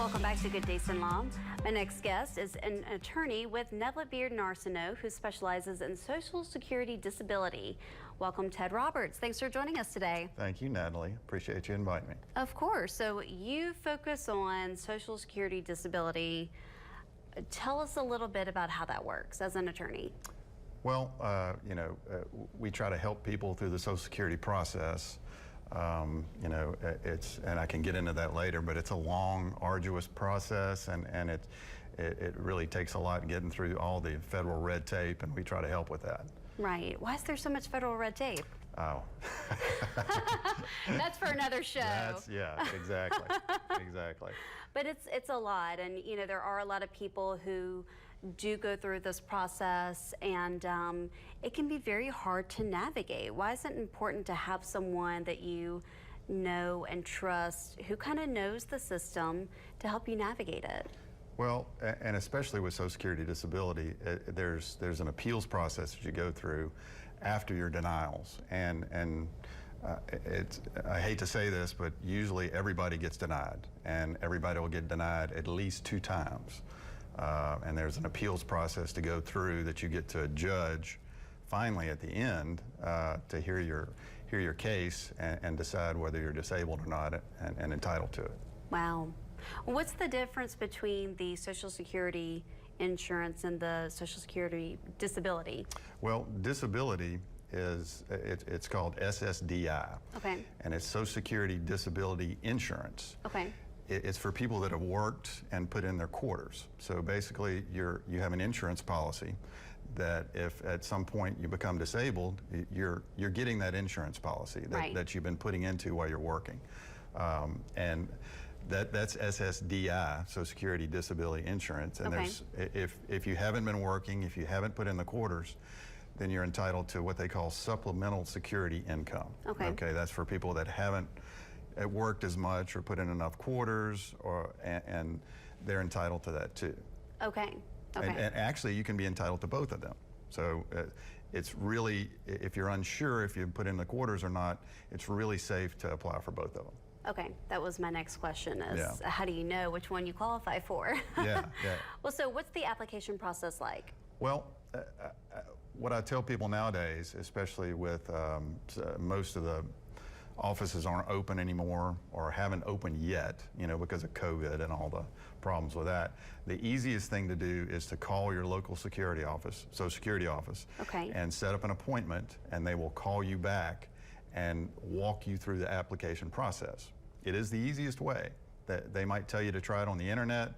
Welcome back to Good Day Cenla. My next guest is an attorney with Nevlet Beard & Arsenault who specializes in Social Security disability. Welcome, Ted Roberts. Thanks for joining us today. Thank you, Natalie. Appreciate you inviting me. Of course. So you focus on Social Security disability. Tell us a little bit about how that works as an attorney. Well, we try to help people through the Social Security process. And I can get into that later, but it's a long, arduous process, and it really takes a lot getting through all the federal red tape, and we try to help with that. Right. Why is there so much federal red tape? Oh. That's for another show. Yeah, exactly. Exactly. But it's a lot, and there are a lot of people who do go through this process, and it can be very hard to navigate. Why is it important to have someone that you know and trust who kind of knows the system to help you navigate it? Well, and especially with Social Security disability, there's an appeals process that you go through after your denials, and I hate to say this, but usually everybody gets denied, and everybody will get denied at least 2 times. And there's an appeals process to go through that you get to a judge finally at the end to hear your case and decide whether you're disabled or not and entitled to it. Wow. What's the difference between the Social Security insurance and the Social Security disability? Well, disability it's called SSDI. Okay. And it's Social Security Disability Insurance. Okay. It's for people that have worked and put in their quarters. So basically, you have an insurance policy that if at some point you become disabled, you're getting that insurance policy that you've been putting into while you're working, and that's SSDI, Social Security Disability Insurance. And okay. if you haven't been working, if you haven't put in the quarters, then you're entitled to what they call supplemental security income. Okay. Okay, that's for people that haven't worked as much or put in enough quarters, and they're entitled to that too. Okay. Okay. And actually, you can be entitled to both of them. So it's really, if you're unsure if you put in the quarters or not, it's really safe to apply for both of them. Okay, that was my next question is how do you know which one you qualify for? Yeah. Well, so what's the application process like? Well, what I tell people nowadays, especially with most of the offices aren't open anymore or haven't opened yet, because of COVID and all the problems with that. The easiest thing to do is to call your local security office, Social Security office, okay, and set up an appointment, and they will call you back and walk you through the application process. It is the easiest way. They might tell you to try it on the internet,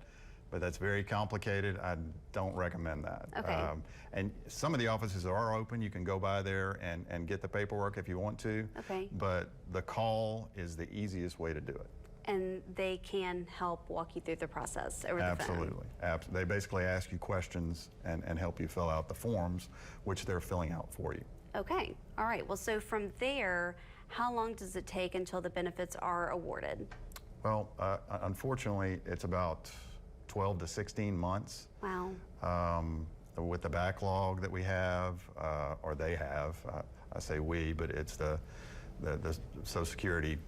but that's very complicated. I don't recommend that. Okay. And some of the offices are open. You can go by there and get the paperwork if you want to. Okay. But the call is the easiest way to do it. And they can help walk you through the process over the phone? Absolutely. They basically ask you questions and help you fill out the forms, which they're filling out for you. Okay. All right. Well, so from there, how long does it take until the benefits are awarded? Well, unfortunately, it's about 12 to 16 months. Wow. With the backlog that we have, or they have, I say we, but it's the Social Security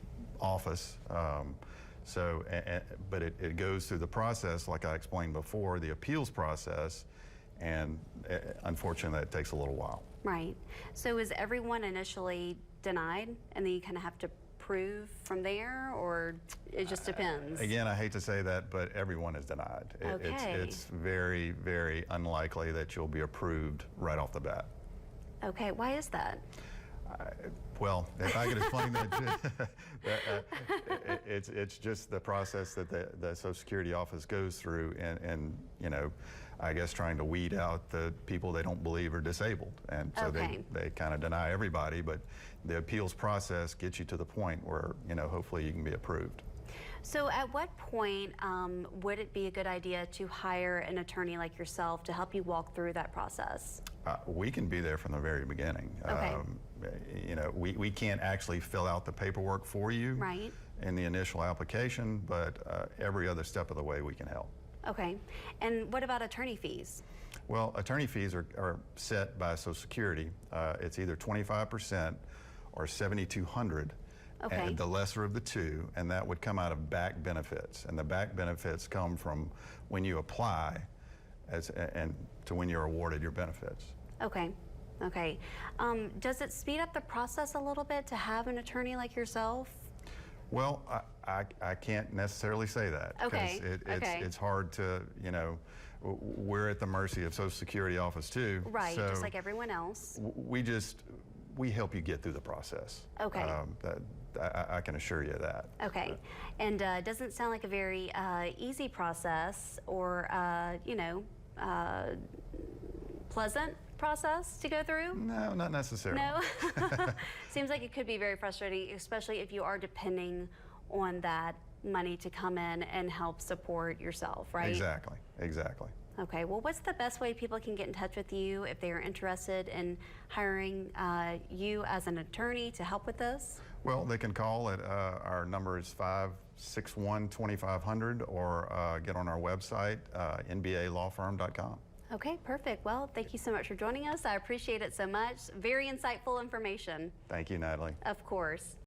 office. But it goes through the process, like I explained before, the appeals process, and unfortunately, that takes a little while. Right. So is everyone initially denied, and then you kind of have to prove from there, or it just depends? Again, I hate to say that, but everyone is denied. Okay. It's very, very unlikely that you'll be approved right off the bat. Okay, why is that? Well, if I could explain that, it's just the process that the Social Security office goes through, and I guess trying to weed out the people they don't believe are disabled, and so okay, they kind of deny everybody. But the appeals process gets you to the point where hopefully you can be approved. So at what point would it be a good idea to hire an attorney like yourself to help you walk through that process? We can be there from the very beginning. Okay. We can't actually fill out the paperwork for you right in the initial application, but every other step of the way we can help. Okay. And what about attorney fees? Well, attorney fees are set by Social Security. It's either 25% or $7,200, Okay. And the lesser of the two, and that would come out of back benefits. And the back benefits come from when you apply and to when you're awarded your benefits. Okay. Okay. Does it speed up the process a little bit to have an attorney like yourself? Well, I can't necessarily say that. Okay. It's hard to, you know, we're at the mercy of Social Security office too. Right, so just like everyone else. We help you get through the process. Okay. I can assure you that. Okay. And it doesn't sound like a very easy process or, you know, pleasant process to go through? No, not necessarily. No? Seems like it could be very frustrating, especially if you are depending on that money to come in and help support yourself, right? Exactly, exactly. Okay, well, what's the best way people can get in touch with you if they are interested in hiring you as an attorney to help with this? Well, they can call at our number is 561-2500 or get on our website, nbalawfirm.com. Okay, perfect. Well, thank you so much for joining us. I appreciate it so much. Very insightful information. Thank you, Natalie. Of course.